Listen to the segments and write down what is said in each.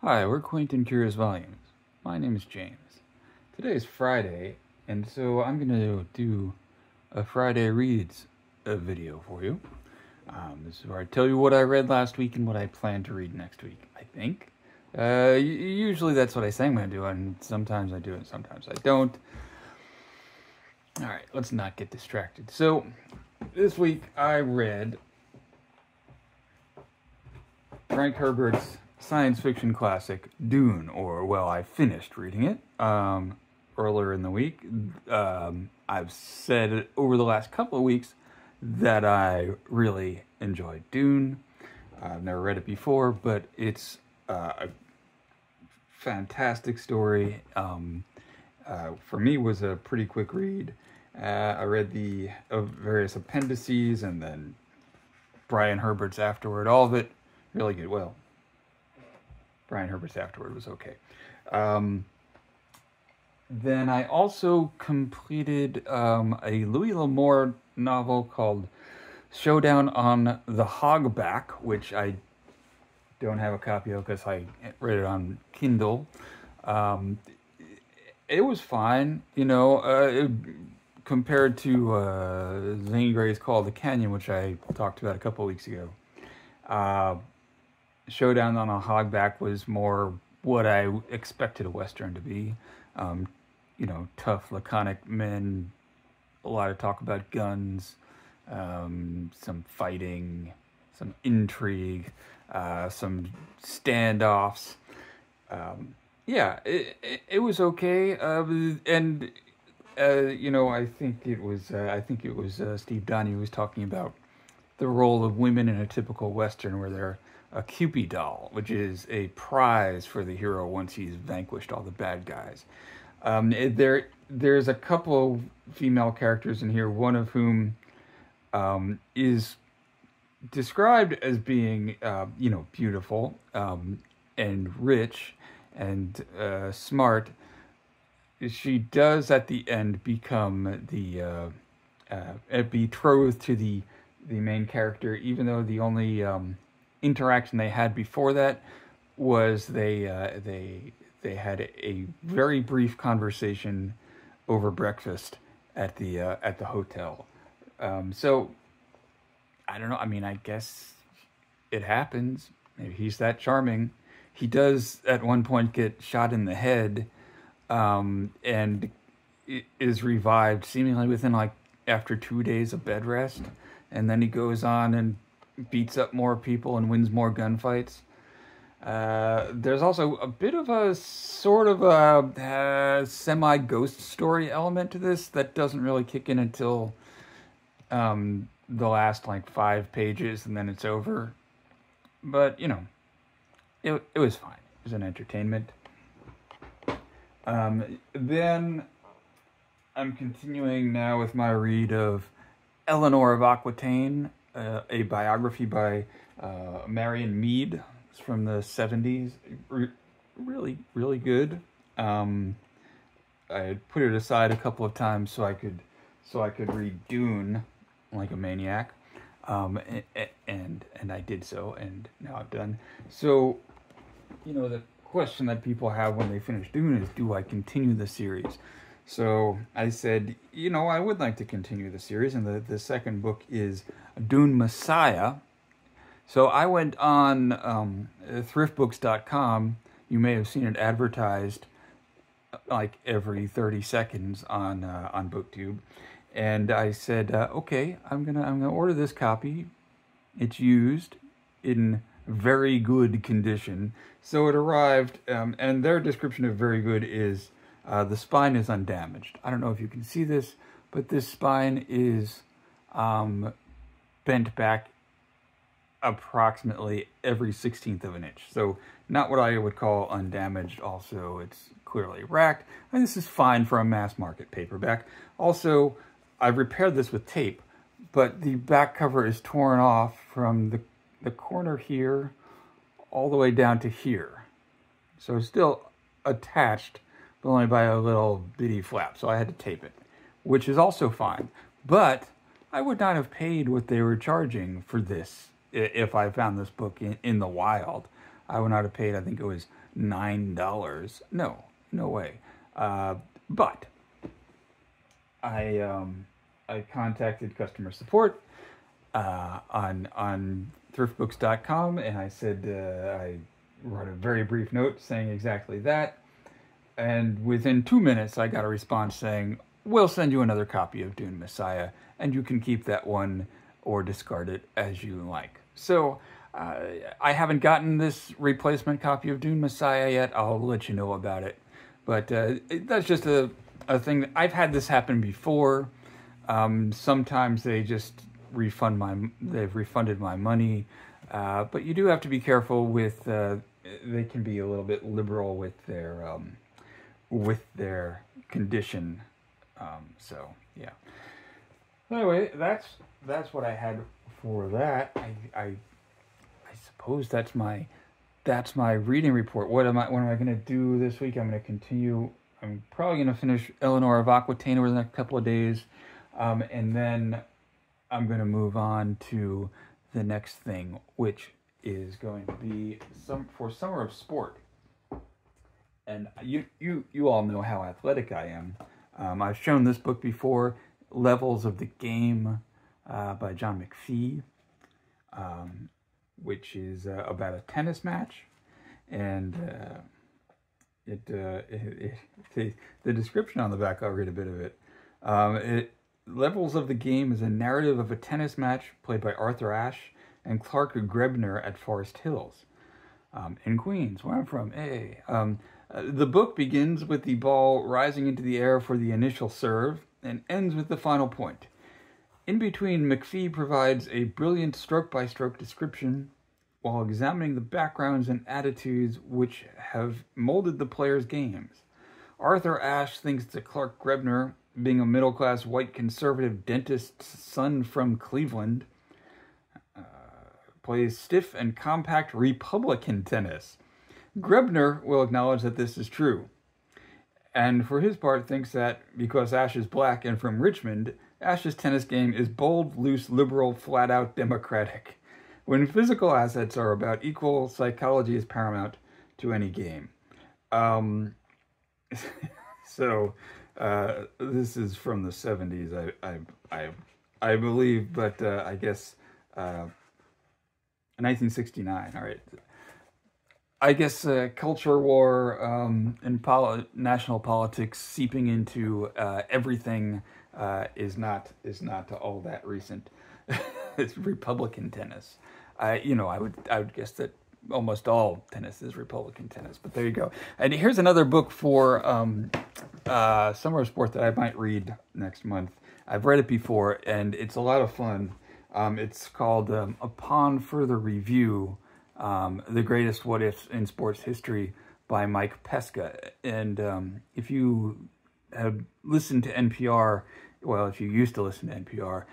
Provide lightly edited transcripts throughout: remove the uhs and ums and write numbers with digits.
Hi, we're Quaint and Curious Volumes. My name is James. Today is Friday, and so I'm going to do a Friday Reads video for you. This is where I tell you what I read last week and what I plan to read next week, I think. Usually that's what I say I'm going to do, and sometimes I do and sometimes I don't. Alright, let's not get distracted. So, this week I read Frank Herbert's science fiction classic, Dune, I finished reading it earlier in the week. I've said over the last couple of weeks that I really enjoyed Dune. I've never read it before, but it's a fantastic story. For me, was a pretty quick read. I read the various appendices and then Brian Herbert's afterward. All of it really good. Well, Brian Herbert's afterward was okay. Then I also completed a Louis L'Amour novel called Showdown on the Hogback, which I don't have a copy of because I read it on Kindle. It was fine, compared to Zane Grey's Call of the Canyon, which I talked about a couple of weeks ago. Showdown on a Hogback was more what I expected a Western to be. Tough, laconic men, a lot of talk about guns, some fighting, some intrigue, some standoffs. It was okay. I think it was Steve Donnie who was talking about the role of women in a typical Western where they're a Cupid doll, which is a prize for the hero once he's vanquished all the bad guys. There's a couple of female characters in here, one of whom is described as being, beautiful and rich and smart. She does at the end become the betrothed to the main character, even though the only interaction they had before that was they had a very brief conversation over breakfast at the hotel. So I don't know. I mean, I guess it happens. Maybe he's that charming. He does at one point get shot in the head, and is revived seemingly within after 2 days of bed rest, and then he goes on and beats up more people and wins more gunfights. There's also a bit of a sort of a semi-ghost story element to this that doesn't really kick in until the last 5 pages, and then it's over. But, it was fine. It was an entertainment. Then I'm continuing now with my read of Eleanor of Aquitaine, a biography by Marion Meade. It's from the 70s. Really, really good. I had put it aside a couple of times so I could read Dune like a maniac, and I did so, and now I've done. So, the question that people have when they finish Dune is, do I continue the series? So I said, I would like to continue the series, and the second book is Dune Messiah. So I went on Thriftbooks.com. You may have seen it advertised every 30 seconds on BookTube, and I said, okay, I'm gonna order this copy. It's used in very good condition. So it arrived, and their description of very good is the spine is undamaged. I don't know if you can see this, but this spine is bent back approximately every 16th of an inch. So not what I would call undamaged. Also, it's clearly racked. And this is fine for a mass market paperback. Also, I repaired this with tape, but the back cover is torn off from the corner here all the way down to here. So it's still attached, but only by a little bitty flap. So I had to tape it, which is also fine. But I would not have paid what they were charging for this if I found this book in the wild. I would not have paid, I think it was $9. No, no way. But I contacted customer support on Thriftbooks.com, and I said, I wrote a very brief note saying exactly that. And within 2 minutes, I got a response saying, we'll send you another copy of Dune Messiah, and you can keep that one or discard it as you like. So I haven't gotten this replacement copy of Dune Messiah yet. I'll let you know about it. But that's just a thing. I've had this happen before. Sometimes they just they've refunded my money. But you do have to be careful with, they can be a little bit liberal with their condition. So yeah. Anyway, that's what I had for that. I suppose that's my reading report. What am I going to do this week? I'm going to continue. I'm probably going to finish Eleanor of Aquitaine over the next couple of days, and then I'm going to move on to the next thing, which is going to be for Summer of Sport. And you all know how athletic I am. I've shown this book before, Levels of the Game by John McPhee, which is about a tennis match. And the description on the back, I'll read a bit of it. Levels of the Game is a narrative of a tennis match played by Arthur Ashe and Clark Grebner at Forest Hills in Queens, where I'm from. Hey. The book begins with the ball rising into the air for the initial serve and ends with the final point. In between, McPhee provides a brilliant stroke-by-stroke description while examining the backgrounds and attitudes which have molded the players' games. Arthur Ashe thinks that Clark Grebner, being a middle-class white conservative dentist's son from Cleveland, plays stiff and compact Republican tennis. Grebner will acknowledge that this is true, and for his part thinks that because Ashe is black and from Richmond, Ashe's tennis game is bold, loose, liberal, flat-out Democratic. When physical assets are about equal, psychology is paramount to any game. So this is from the 70s, I believe, but I guess 1969. All right. I guess culture war and national politics seeping into everything is not all that recent. It's Republican tennis. I would guess that almost all tennis is Republican tennis. But there you go. And here's another book for Summer of Sport that I might read next month. I've read it before, and it's a lot of fun. It's called Upon Further Review. The Greatest What Ifs in Sports History by Mike Pesca. And if you have listened to NPR, well, if you used to listen to NPR,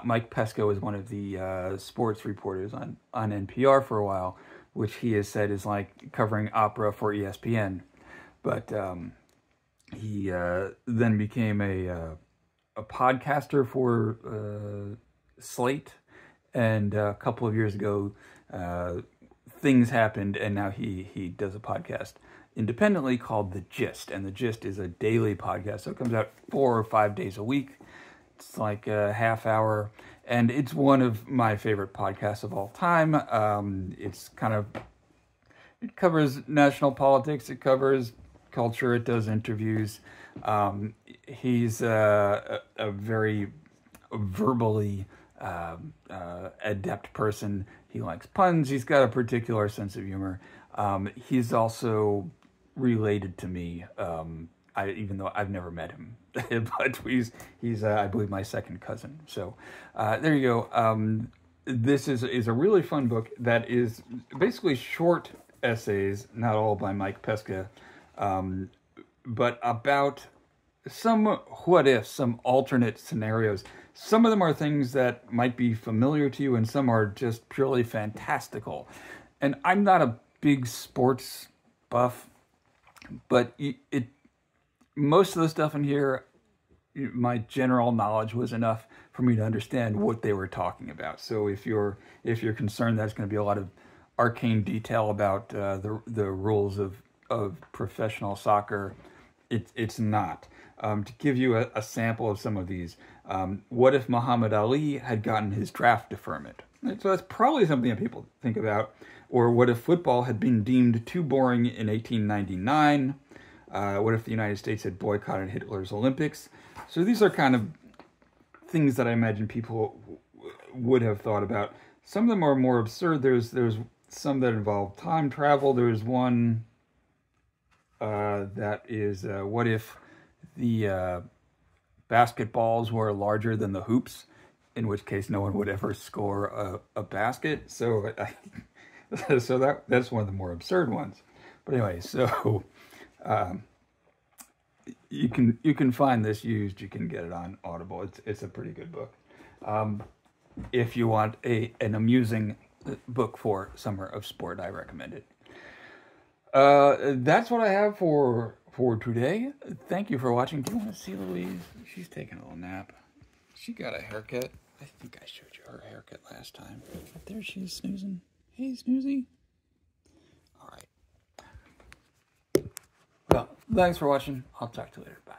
Mike Pesca was one of the sports reporters on NPR for a while, which he has said is like covering opera for ESPN. But he then became a podcaster for Slate, and a couple of years ago, things happened, and now he does a podcast independently called The Gist. And The Gist is a daily podcast, so it comes out 4 or 5 days a week. It's like a half hour, and it's one of my favorite podcasts of all time. It covers national politics, it covers culture, it does interviews. He's a very verbally adept person. He likes puns. He's got a particular sense of humor. He's also related to me, even though I've never met him. But he's I believe, my second cousin. So there you go. This is a really fun book that is basically short essays, not all by Mike Pesca, but about some what-ifs, some alternate scenarios. Some of them are things that might be familiar to you, and some are just purely fantastical. And I'm not a big sports buff, but most of the stuff in here, my general knowledge was enough for me to understand what they were talking about. So if you're concerned that it's going to be a lot of arcane detail about the rules of professional soccer. It's not. To give you a sample of some of these, what if Muhammad Ali had gotten his draft deferment? So that's probably something that people think about. Or what if football had been deemed too boring in 1899? What if the United States had boycotted Hitler's Olympics? So these are kind of things that I imagine people would have thought about. Some of them are more absurd. There's some that involve time travel. There's one that is, what if the basketballs were larger than the hoops, in which case no one would ever score a basket. So, so that's one of the more absurd ones. But anyway, so you can find this used. You can get it on Audible. It's a pretty good book. If you want an amusing book for summer of sport, I recommend it. That's what I have for today. Thank you for watching. Do you want to see Louise? She's taking a little nap. She got a haircut. I think I showed you her haircut last time. But there she is snoozing. Hey, Snoozy. All right. Well, thanks for watching. I'll talk to you later. Bye.